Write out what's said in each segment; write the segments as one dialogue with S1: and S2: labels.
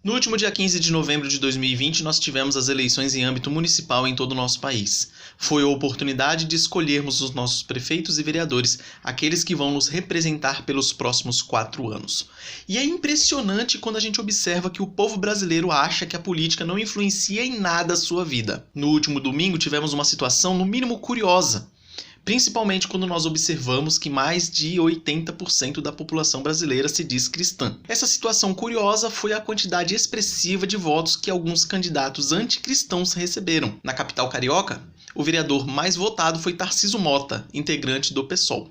S1: No último dia 15 de novembro de 2020, nós tivemos as eleições em âmbito municipal em todo o nosso país. Foi a oportunidade de escolhermos os nossos prefeitos e vereadores, aqueles que vão nos representar pelos próximos 4 anos. E é impressionante quando a gente observa que o povo brasileiro acha que a política não influencia em nada a sua vida. No último domingo, tivemos uma situação no mínimo curiosa. Principalmente quando nós observamos que mais de 80% da população brasileira se diz cristã. Essa situação curiosa foi a quantidade expressiva de votos que alguns candidatos anticristãos receberam. Na capital carioca, o vereador mais votado foi Tarcísio Mota, integrante do PSOL.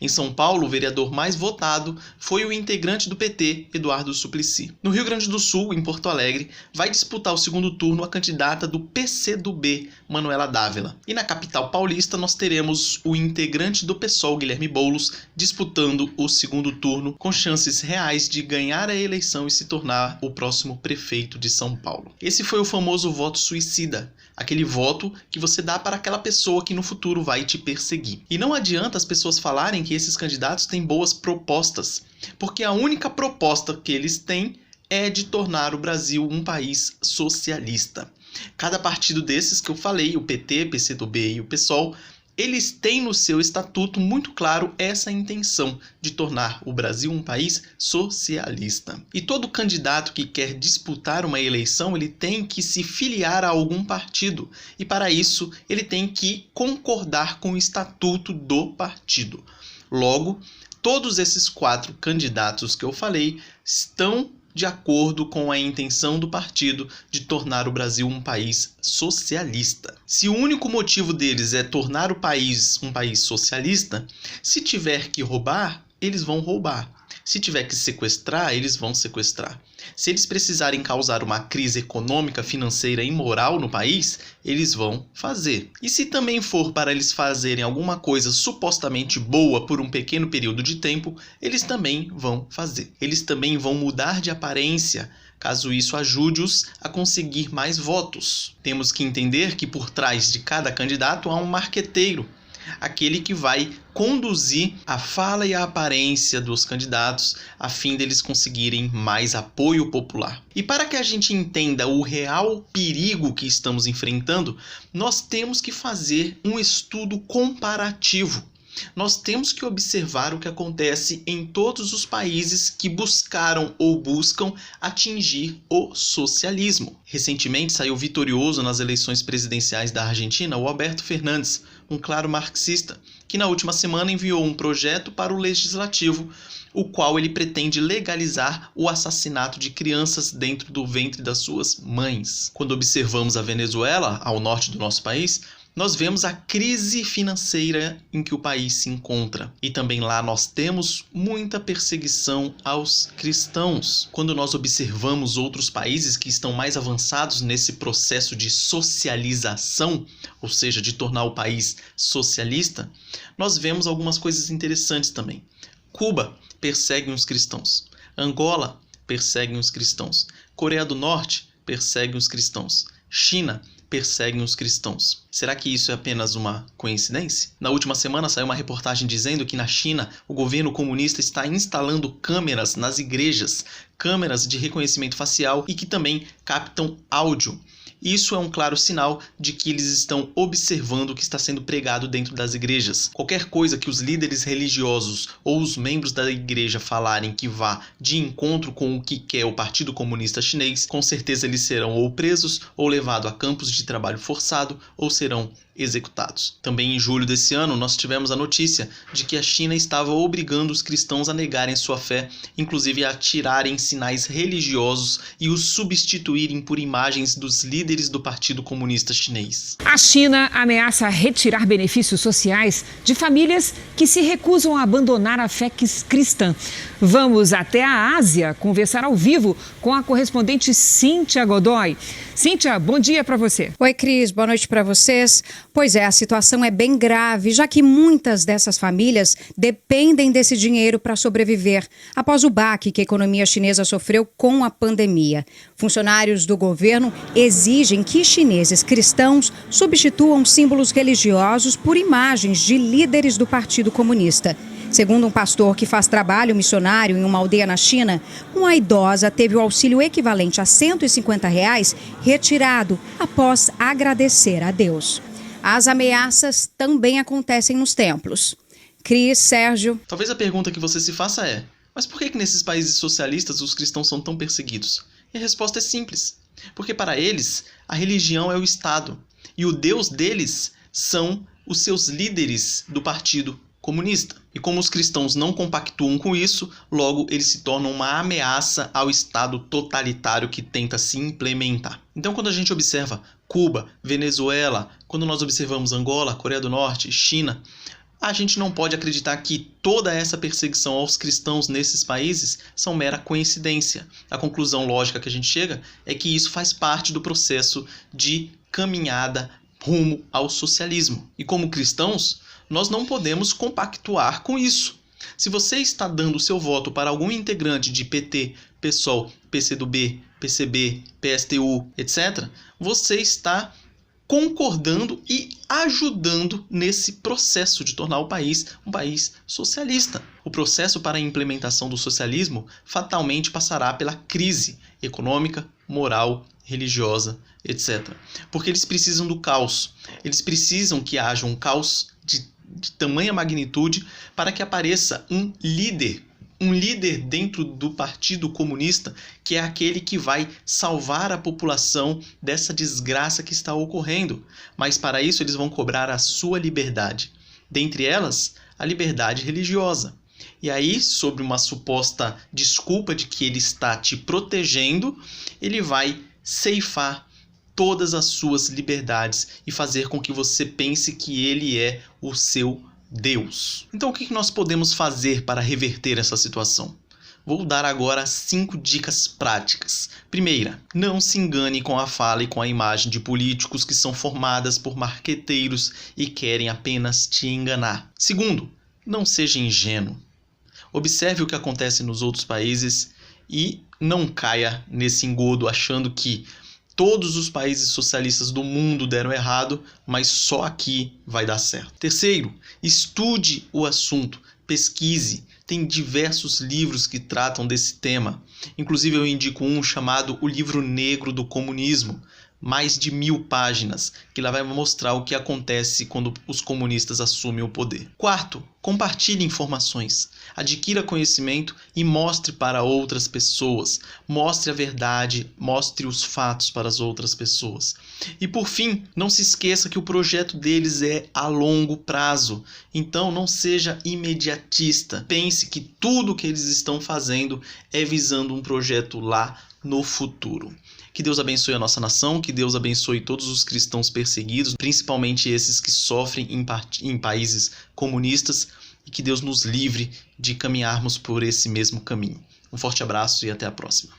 S1: Em São Paulo, o vereador mais votado foi o integrante do PT, Eduardo Suplicy. No Rio Grande do Sul, em Porto Alegre, vai disputar o segundo turno a candidata do PCdoB, Manuela Dávila. E na capital paulista, nós teremos o integrante do PSOL, Guilherme Boulos, disputando o segundo turno, com chances reais de ganhar a eleição e se tornar o próximo prefeito de São Paulo. Esse foi o famoso voto suicida, aquele voto que você dá para aquela pessoa que no futuro vai te perseguir. E não adianta as pessoas falarem que esses candidatos têm boas propostas, porque a única proposta que eles têm é de tornar o Brasil um país socialista. Cada partido desses que eu falei, o PT, PCdoB e o PSOL, eles têm no seu estatuto muito claro essa intenção de tornar o Brasil um país socialista. E todo candidato que quer disputar uma eleição, ele tem que se filiar a algum partido. E para isso, ele tem que concordar com o estatuto do partido. Logo, todos esses 4 candidatos que eu falei estão de acordo com a intenção do partido de tornar o Brasil um país socialista. Se o único motivo deles é tornar o país um país socialista, se tiver que roubar, eles vão roubar. Se tiver que sequestrar, eles vão sequestrar. Se eles precisarem causar uma crise econômica, financeira e moral no país, eles vão fazer. E se também for para eles fazerem alguma coisa supostamente boa por um pequeno período de tempo, eles também vão fazer. Eles também vão mudar de aparência, caso isso ajude-os a conseguir mais votos. Temos que entender que por trás de cada candidato há um marqueteiro, aquele que vai conduzir a fala e a aparência dos candidatos a fim deles conseguirem mais apoio popular. E para que a gente entenda o real perigo que estamos enfrentando, nós temos que fazer um estudo comparativo. Nós temos que observar o que acontece em todos os países que buscaram ou buscam atingir o socialismo. Recentemente saiu vitorioso nas eleições presidenciais da Argentina o Alberto Fernandes, um claro marxista, que na última semana enviou um projeto para o legislativo, o qual ele pretende legalizar o assassinato de crianças dentro do ventre das suas mães. Quando observamos a Venezuela, ao norte do nosso país, nós vemos a crise financeira em que o país se encontra. E também lá nós temos muita perseguição aos cristãos. Quando nós observamos outros países que estão mais avançados nesse processo de socialização, ou seja, de tornar o país socialista, nós vemos algumas coisas interessantes também. Cuba persegue os cristãos. Angola persegue os cristãos. Coreia do Norte persegue os cristãos. China perseguem os cristãos. Será que isso é apenas uma coincidência? Na última semana saiu uma reportagem dizendo que na China o governo comunista está instalando câmeras nas igrejas, câmeras de reconhecimento facial e que também captam áudio. Isso é um claro sinal de que eles estão observando o que está sendo pregado dentro das igrejas. Qualquer coisa que os líderes religiosos ou os membros da igreja falarem que vá de encontro com o que quer o Partido Comunista Chinês, com certeza eles serão ou presos ou levados a campos de trabalho forçado ou serão executados. Também em julho desse ano, nós tivemos a notícia de que a China estava obrigando os cristãos a negarem sua fé, inclusive a tirarem sinais religiosos e os substituírem por imagens dos líderes do Partido Comunista Chinês.
S2: A China ameaça retirar benefícios sociais de famílias que se recusam a abandonar a fé cristã. Vamos até a Ásia conversar ao vivo com a correspondente Cíntia Godoy. Cíntia, bom dia para você.
S3: Oi, Cris, boa noite para vocês. Pois é, a situação é bem grave, já que muitas dessas famílias dependem desse dinheiro para sobreviver após o baque que a economia chinesa sofreu com a pandemia. Funcionários do governo exigem que chineses cristãos substituam símbolos religiosos por imagens de líderes do Partido Comunista. Segundo um pastor que faz trabalho missionário em uma aldeia na China, uma idosa teve o auxílio equivalente a R$150 retirado após agradecer a Deus. As ameaças também acontecem nos templos. Cris, Sérgio.
S1: Talvez a pergunta que você se faça é: mas por que nesses países socialistas os cristãos são tão perseguidos? E a resposta é simples. Porque para eles, a religião é o Estado. E o Deus deles são os seus líderes do Partido Comunista. E como os cristãos não compactuam com isso, logo eles se tornam uma ameaça ao Estado totalitário que tenta se implementar. Então, quando a gente observa Cuba, Venezuela, quando nós observamos Angola, Coreia do Norte, China, a gente não pode acreditar que toda essa perseguição aos cristãos nesses países são mera coincidência. A conclusão lógica que a gente chega é que isso faz parte do processo de caminhada rumo ao socialismo. E como cristãos, nós não podemos compactuar com isso. Se você está dando o seu voto para algum integrante de PT, PSOL, PCdoB, PCB, PSTU, etc., você está concordando e ajudando nesse processo de tornar o país um país socialista. O processo para a implementação do socialismo fatalmente passará pela crise econômica, moral, religiosa, etc. Porque eles precisam do caos. Eles precisam que haja um caos de tamanha magnitude para que apareça um líder dentro do Partido Comunista, que é aquele que vai salvar a população dessa desgraça que está ocorrendo. Mas para isso eles vão cobrar a sua liberdade. Dentre elas, a liberdade religiosa. E aí, sob uma suposta desculpa de que ele está te protegendo, ele vai ceifar todas as suas liberdades e fazer com que você pense que ele é o seu Deus. Então, o que nós podemos fazer para reverter essa situação? Vou dar agora 5 dicas práticas. Primeira, não se engane com a fala e com a imagem de políticos que são formadas por marqueteiros e querem apenas te enganar. Segundo, não seja ingênuo. Observe o que acontece nos outros países e não caia nesse engodo achando que todos os países socialistas do mundo deram errado, mas só aqui vai dar certo. Terceiro, estude o assunto, pesquise. Tem diversos livros que tratam desse tema. Inclusive eu indico um chamado O Livro Negro do Comunismo. Mais de 1000 páginas, que lá vai mostrar o que acontece quando os comunistas assumem o poder. Quarto, compartilhe informações, adquira conhecimento e mostre para outras pessoas. Mostre a verdade, mostre os fatos para as outras pessoas. E por fim, não se esqueça que o projeto deles é a longo prazo. Então não seja imediatista. Pense que tudo que eles estão fazendo é visando um projeto lá no futuro. Que Deus abençoe a nossa nação, que Deus abençoe todos os cristãos perseguidos, principalmente esses que sofrem em países comunistas, e que Deus nos livre de caminharmos por esse mesmo caminho. Um forte abraço e até a próxima.